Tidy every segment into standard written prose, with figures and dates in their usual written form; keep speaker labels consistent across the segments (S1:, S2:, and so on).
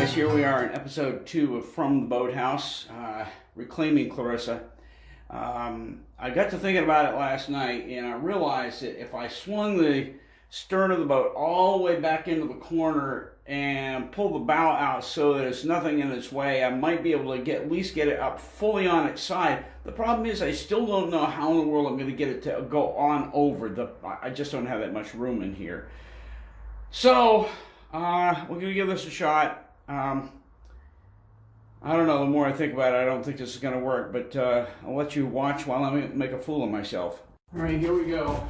S1: guys, here we are in episode 2 of From the Boathouse, reclaiming Clarissa. I got to thinking about it last night, and I realized that if I swung the stern of the boat all the way back into the corner and pull the bow out so that there's nothing in its way, I might be able to at least get it up fully on its side. The problem is I still don't know how in the world I'm going to get it to go on over. I just don't have that much room in here. So, we're going to give this a shot. I don't know, the more I think about it, I don't think this is going to work, but I'll let you watch while I make a fool of myself. All right, here we go.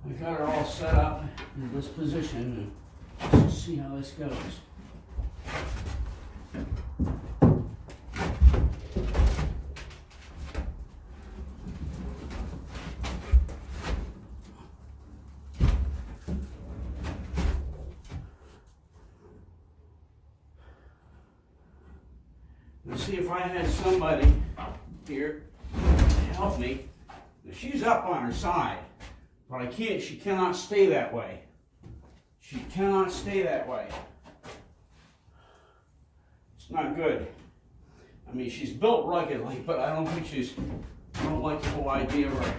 S1: I got it all set up in this position. Let's just see how this goes. Let's see if I had somebody here to help me. Now, she's up on her side, but she cannot stay that way. She cannot stay that way. It's not good. I mean, she's built ruggedly, but I don't like the whole idea of her.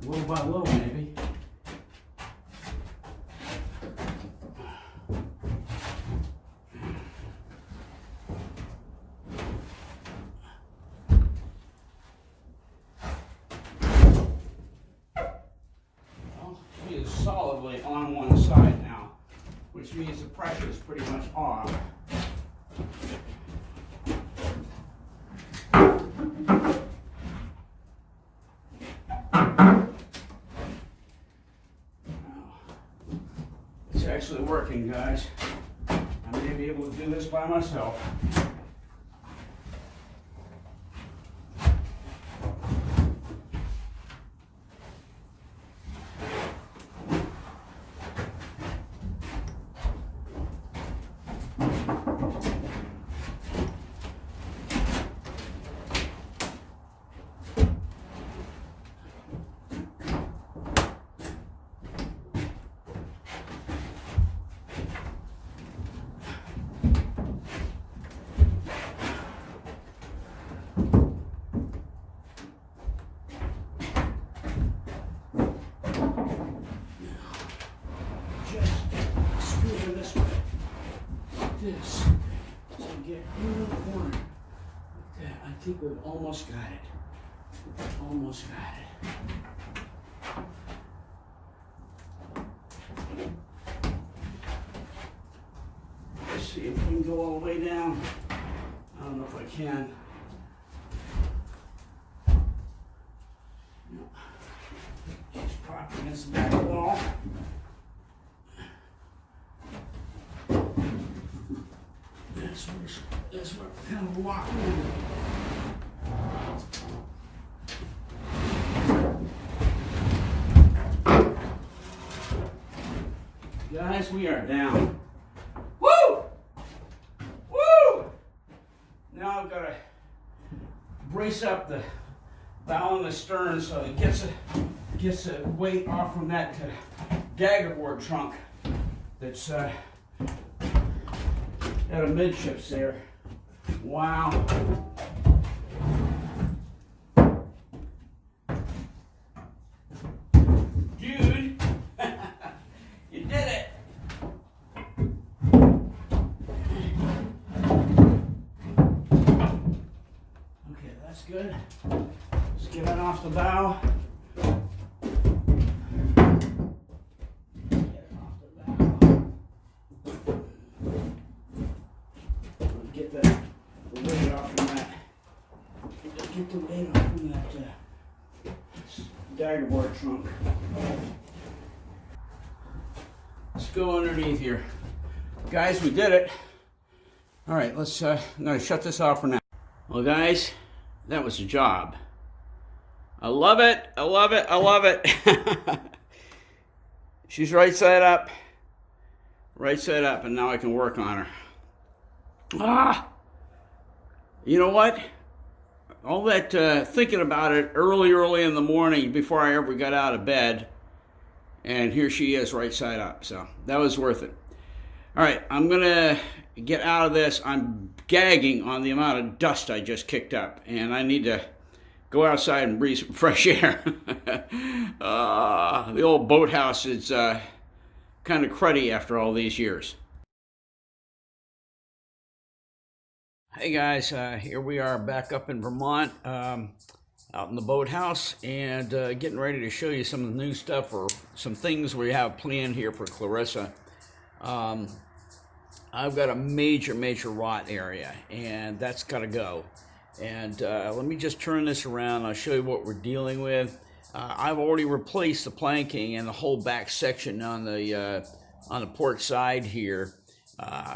S1: Little by little, maybe. Well, she is solidly on one side now, which means the pressure is pretty much off. It's actually working, guys. I may be able to do this by myself. This to get in the corner like that. I think we've almost got it. Almost got it. Let's see if we can go all the way down. I don't know if I can. No. She's propped against the back of the wall. That's where we're kind of walking in. Guys, we are down. Woo! Woo! Now I've got to brace up the bow and the stern so it gets the weight off from that dagger board trunk that's at amidships there. Wow. Dude, you did it. Okay, that's good. Let's get it off the bow. Get the weight off from that dagger board trunk. Let's go underneath here. Guys, we did it. All right, I'm going to shut this off for now. Well, guys, that was a job. I love it. I love it. I love it. She's right side up, and now I can work on her. You know what? all that thinking about it early in the morning before I ever got out of bed, and here she is right side up. So that was worth it. All right, I'm gonna get out of this. I'm gagging on the amount of dust I just kicked up, and I need to go outside and breathe some fresh air. The old boathouse is kind of cruddy after all these years. Hey guys, here we are back up in Vermont, out in the boathouse, and getting ready to show you some of the new stuff or some things we have planned here for Clarissa. I've got a major rot area, and that's got to go. And let me just turn this around. I'll show you what we're dealing with. I've already replaced the planking and the whole back section on the port side here.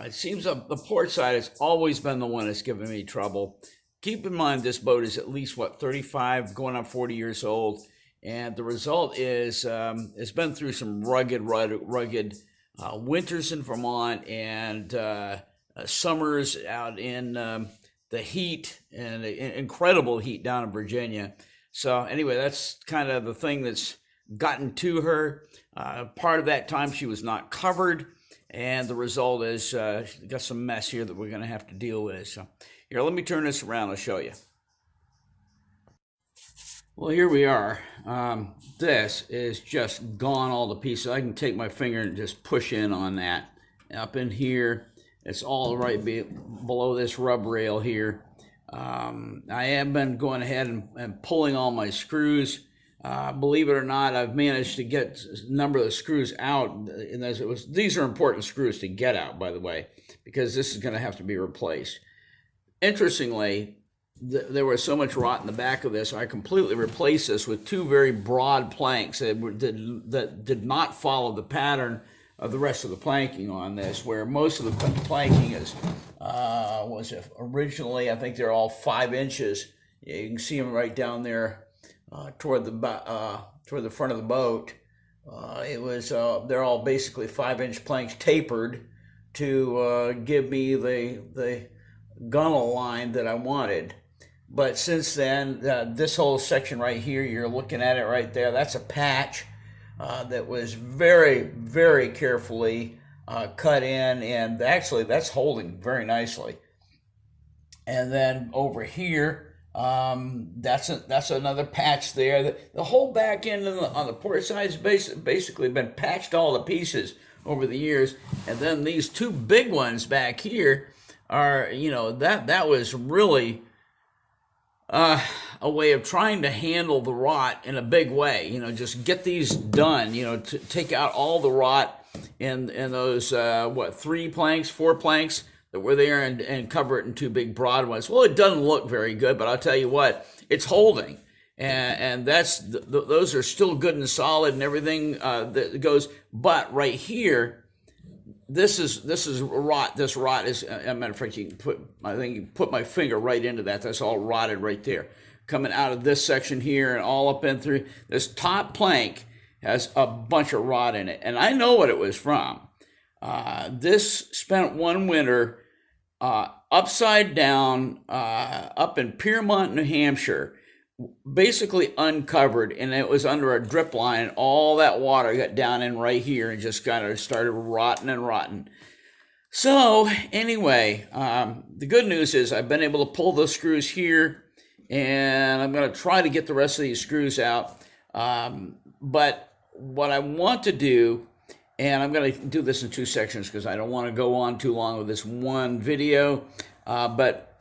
S1: It seems the port side has always been the one that's given me trouble. Keep in mind this boat is at least, 35, going on 40 years old. And the result is it's been through some rugged winters in Vermont and summers out in the heat and incredible heat down in Virginia. So anyway, that's kind of the thing that's gotten to her. Part of that time she was not covered. And the result is she's got some mess here that we're going to have to deal with. So here, let me turn this around. I'll show you. Well, here we are. This is just gone all to pieces. I can take my finger and just push in on that. Up in here, it's all right below this rub rail here. I have been going ahead and pulling all my screws. Believe it or not, I've managed to get a number of the screws out. And these are important screws to get out, by the way, because this is going to have to be replaced. Interestingly, there was so much rot in the back of this, I completely replaced this with two very broad planks that did not follow the pattern of the rest of the planking on this, where most of the planking is, originally, I think they're all 5 inches. You can see them right down there. Toward the front of the boat, they're all basically 5-inch planks tapered to give me the gunnel line that I wanted. But since then, this whole section right here, you're looking at it right there, that's a patch that was very carefully cut in, and actually that's holding very nicely. And then over here, that's another patch there. The whole back end on the port side has basically been patched all to pieces over the years. And then these two big ones back here are, that was really a way of trying to handle the rot in a big way. Just get these done, to take out all the rot in those, 4 planks that were there and cover it in 2 big broad ones. Well, it doesn't look very good, but I'll tell you what, it's holding. And those are still good and solid and everything that goes. But right here, this is rot. This rot is, as a matter of fact, you can put my finger right into that. That's all rotted right there. Coming out of this section here and all up in through. This top plank has a bunch of rot in it. And I know what it was from. This spent one winter upside down up in Piermont, New Hampshire, basically uncovered, and it was under a drip line. All that water got down in right here and just kind of started rotting. So anyway, the good news is I've been able to pull those screws here, and I'm going to try to get the rest of these screws out. But what I want to do, and I'm going to do this in 2 sections because I don't want to go on too long with this one video. But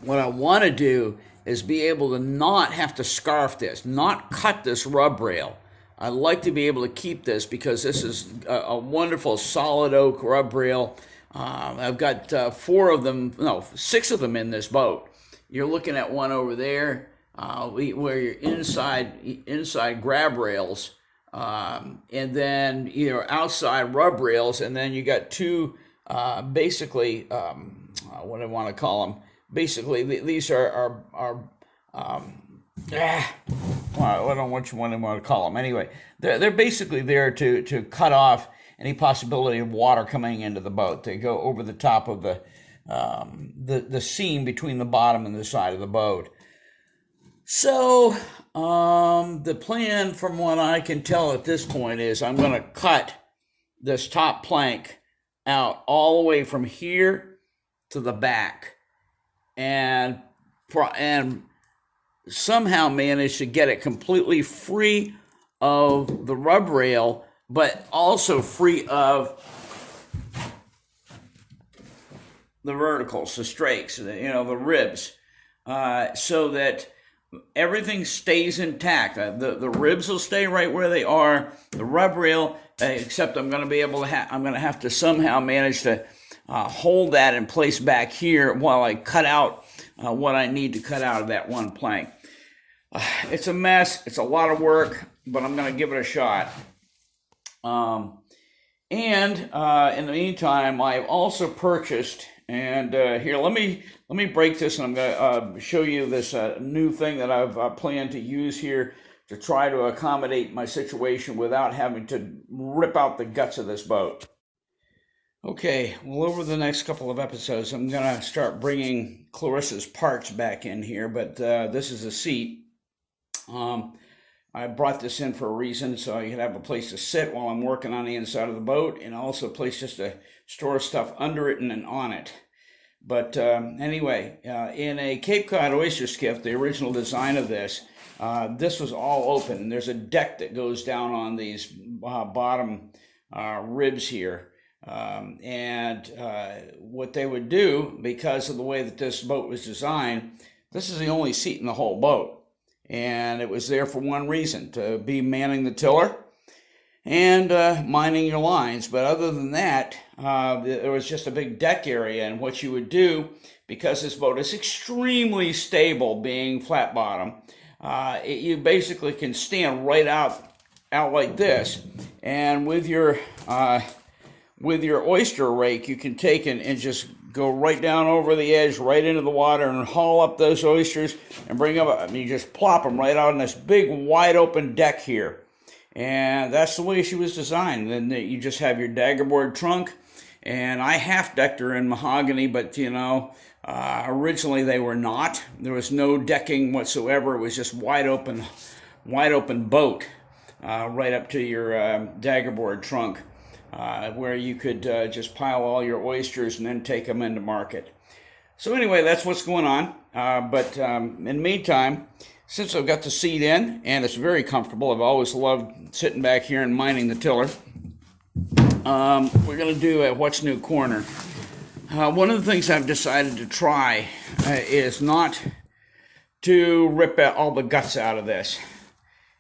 S1: what I want to do is be able to not have to scarf this, not cut this rub rail. I like to be able to keep this because this is a wonderful solid oak rub rail. I've got 6 of them in this boat. You're looking at one over there where you're inside grab rails. And then outside rub rails, and then you got 2 basically what do I want to call them? Basically, these are I don't know what you want to call them. Anyway, they're basically there to cut off any possibility of water coming into the boat. They go over the top of the seam between the bottom and the side of the boat. So, the plan, from what I can tell at this point, is I'm going to cut this top plank out all the way from here to the back, and somehow manage to get it completely free of the rub rail, but also free of the verticals, the strakes, the ribs, so that everything stays intact. The ribs will stay right where they are. The rub rail, except I'm going to have to somehow manage to hold that in place back here while I cut out what I need to cut out of that one plank. It's a mess. It's a lot of work, but I'm going to give it a shot. And in the meantime, I've also purchased, and here, let me break this, and I'm going to show you this new thing that I've planned to use here to try to accommodate my situation without having to rip out the guts of this boat. Okay, well, over the next couple of episodes, I'm going to start bringing Clarissa's parts back in here, but this is a seat. I brought this in for a reason, so I could have a place to sit while I'm working on the inside of the boat, and also a place just to store stuff under it and then on it. But anyway, in a Cape Cod oyster skiff, the original design of this was all open. There's a deck that goes down on these bottom ribs here. What they would do, because of the way that this boat was designed, this is the only seat in the whole boat. And it was there for one reason, to be manning the tiller and minding your lines. But other than that, there was just a big deck area. And what you would do, because this boat is extremely stable, being flat bottom, you basically can stand right out like this. And with your oyster rake, you can take and just go right down over the edge, right into the water, and haul up those oysters and bring them. You just plop them right out on this big, wide open deck here. And that's the way she was designed. Then you just have your daggerboard trunk, and I half-decked her in mahogany, but originally they were not. There was no decking whatsoever. It was just wide open boat right up to your daggerboard trunk. Where you could just pile all your oysters and then take them into market. So anyway, that's what's going on. But in the meantime, since I've got the seat in, and it's very comfortable, I've always loved sitting back here and minding the tiller, we're going to do a What's New corner. One of the things I've decided to try is not to rip all the guts out of this.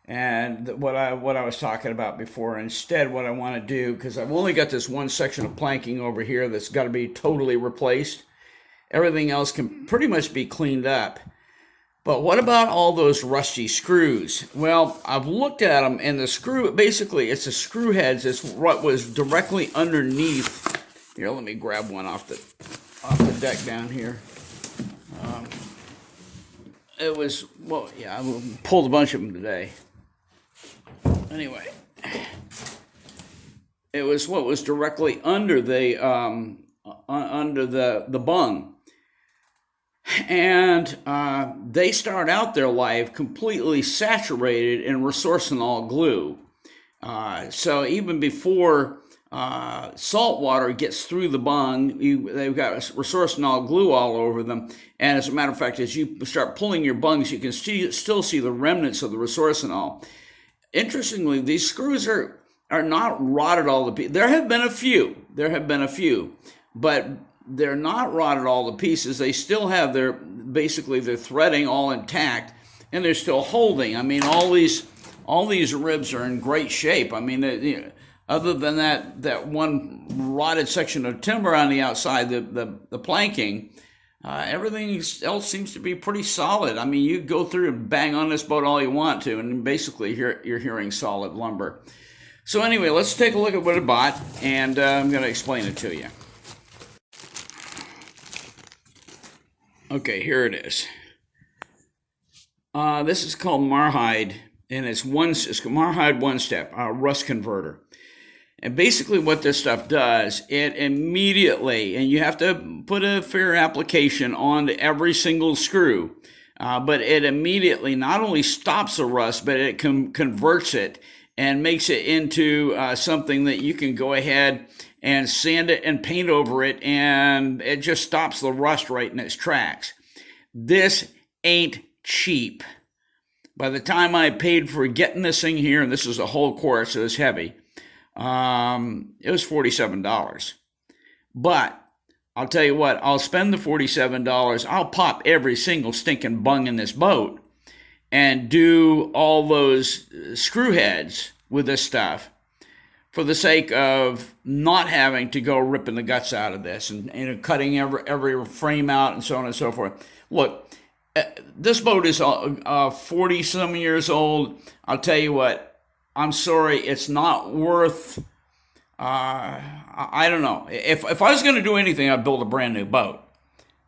S1: And what I was talking about before. Instead, what I want to do, because I've only got this one section of planking over here that's got to be totally replaced. Everything else can pretty much be cleaned up. But what about all those rusty screws? Well, I've looked at them, and the screw, basically, it's the screw heads. It's what was directly underneath. Here, let me grab one off the deck down here. It was, well, yeah, I pulled a bunch of them today. Anyway, it was what was directly under the bung, and they start out their life completely saturated in resorcinol glue. So even before salt water gets through the bung, they've got resorcinol glue all over them. And as a matter of fact, as you start pulling your bungs, you can still see the remnants of the resorcinol. Interestingly, these screws are not rotted all to pieces. There have been a few, but they're not rotted all to pieces. They still have their threading all intact, and they're still holding. I mean, all these ribs are in great shape. I mean, other than that one rotted section of timber on the outside, the planking, everything else seems to be pretty solid. I mean, you go through and bang on this boat all you want to, and basically you're hearing solid lumber. So anyway, let's take a look at what I bought, and I'm going to explain it to you. Okay, here it is. This is called Marhide, and it's Marhide One Step, rust converter. And basically what this stuff does, it immediately, and you have to put a fair application on every single screw. but it immediately not only stops the rust, but it converts it and makes it into something that you can go ahead and sand it and paint over it, and it just stops the rust right in its tracks. This ain't cheap. By the time I paid for getting this thing here, and this is a whole quart, so it's heavy, it was $47. But I'll tell you what, I'll spend the $47. I'll pop every single stinking bung in this boat and do all those screw heads with this stuff for the sake of not having to go ripping the guts out of this and cutting every frame out and so on and so forth. Look, this boat is 40 some years old. I'll tell you what, I'm sorry, it's not worth, I don't know. If I was going to do anything, I'd build a brand new boat.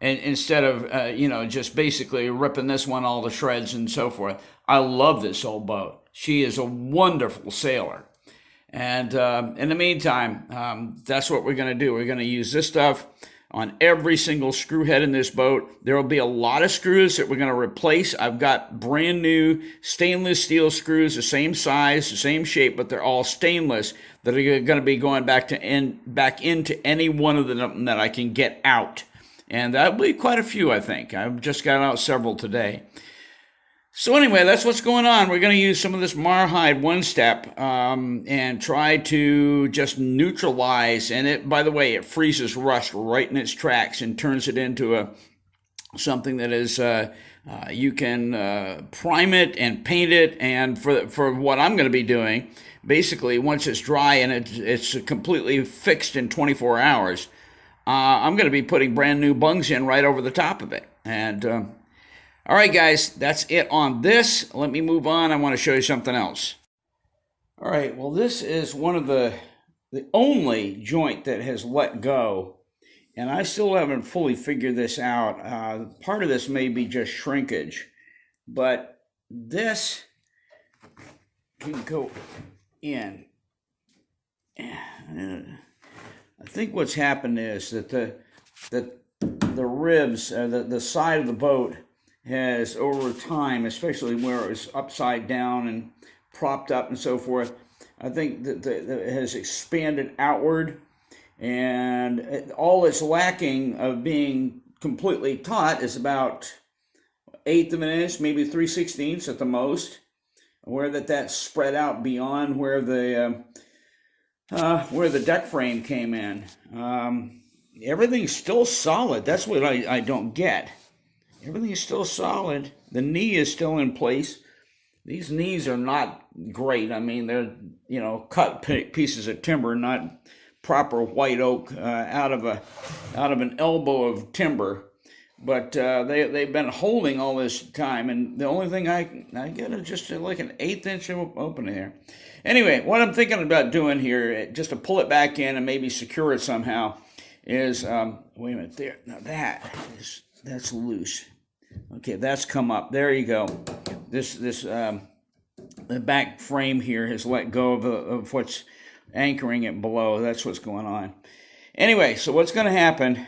S1: And instead of, just basically ripping this one all to shreds and so forth. I love this old boat. She is a wonderful sailor. And in the meantime, that's what we're going to do. We're going to use this stuff on every single screw head in this boat. There will be a lot of screws that we're going to replace. I've got brand new stainless steel screws, the same size, the same shape, but they're all stainless, that are going to be going back into any one of them that I can get out. And that'll be quite a few, I think. I've just got out several today. So anyway, that's what's going on. We're going to use some of this Marhide one-step and try to just neutralize. And it, by the way, it freezes rust right in its tracks and turns it into something that is you can prime it and paint it. And for what I'm going to be doing, basically once it's dry and it's completely fixed in 24 hours, I'm going to be putting brand new bungs in right over the top of it. And all right, guys, that's it on this. Let me move on. I want to show you something else. All right, well, this is one of the only joint that has let go, and I still haven't fully figured this out. Part of this may be just shrinkage, but this can go in. I think what's happened is that the ribs, the side of the boat, has over time, especially where it was upside down and propped up and so forth, I think that it has expanded outward, and all it's lacking of being completely taut is about 1/8 of an inch, maybe 3/16 at the most, where that's spread out beyond where the deck frame came in. Everything's still solid. That's what I don't get. Everything is still solid. The knee is still in place. These knees are not great. I mean, they're, cut pieces of timber, not proper white oak out of an elbow of timber. But they've been holding all this time, and the only thing I get is just like an 1/8 inch opening there. Anyway, what I'm thinking about doing here, just to pull it back in and maybe secure it somehow, is wait a minute there. Now that's loose. Okay, that's come up. There you go. The back frame here has let go of what's anchoring it below. That's what's going on. Anyway, so what's going to happen?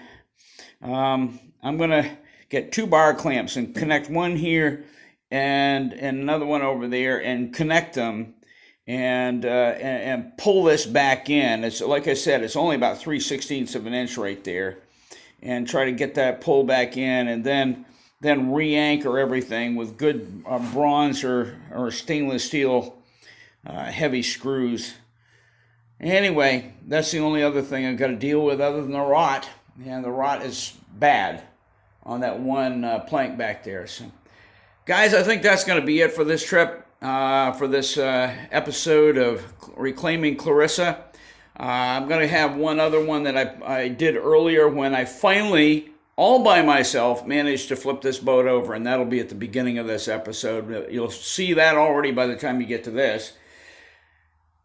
S1: I'm going to get 2 bar clamps and connect one here and another one over there and connect them and pull this back in. It's like I said, it's only about 3/16 of an inch right there, and try to get that pull back in, and then re-anchor everything with good bronze or stainless steel heavy screws. Anyway, that's the only other thing I've got to deal with other than the rot. And the rot is bad on that one plank back there. So, guys, I think that's going to be it for this trip, for this episode of Reclaiming Clarissa. I'm going to have one other one that I did earlier when I finally, all by myself, managed to flip this boat over, and that'll be at the beginning of this episode. You'll see that already by the time you get to this.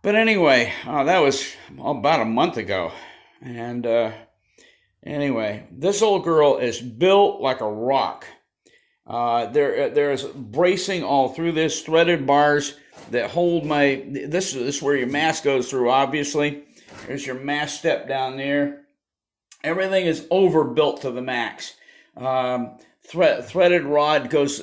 S1: But anyway, that was about a month ago. And anyway, this old girl is built like a rock. There's bracing all through this, threaded bars that hold this is where your mast goes through, obviously. There's your mast step down there. Everything is overbuilt to the max. threaded rod goes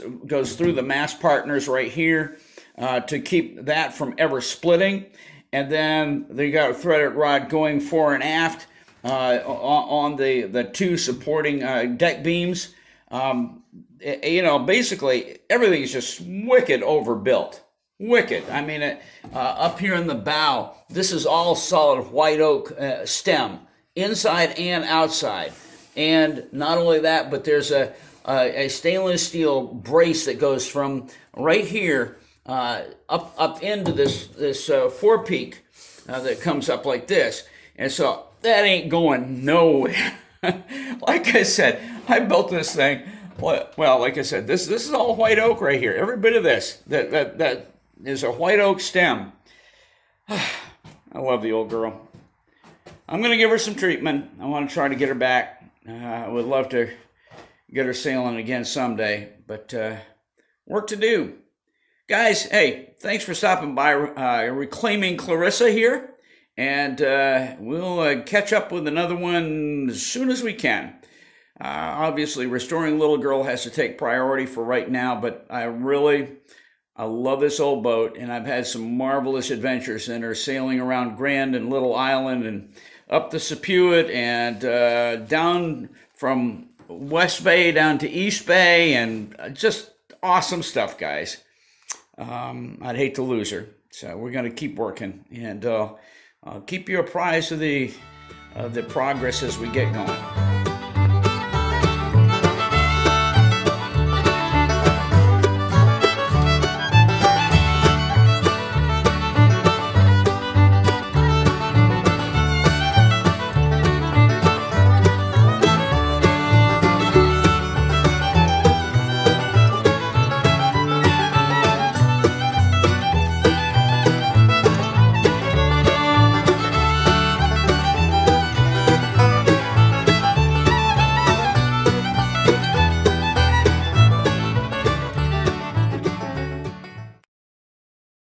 S1: through the mast partners right here to keep that from ever splitting. And then they got a threaded rod going fore and aft on the two supporting deck beams. Basically everything is just wicked overbuilt. Wicked. I mean, up here in the bow, this is all solid white oak stem, inside and outside. And not only that, but there's a stainless steel brace that goes from right here up into this forepeak that comes up like this. And so that ain't going nowhere. Like I said, I built this thing. Well, like I said, this is all white oak right here. Every bit of this that is a white oak stem. I love the old girl. I'm going to give her some treatment. I want to try to get her back. I would love to get her sailing again someday, but work to do. Guys, hey, thanks for stopping by Reclaiming Clarissa here, and we'll catch up with another one as soon as we can. Obviously, restoring Little Girl has to take priority for right now, but I love this old boat, and I've had some marvelous adventures in her, sailing around Grand and Little Island and up the Sepuit and down from West Bay down to East Bay, and just awesome stuff, guys. I'd hate to lose her, so we're going to keep working, and I'll keep you apprised of the progress as we get going.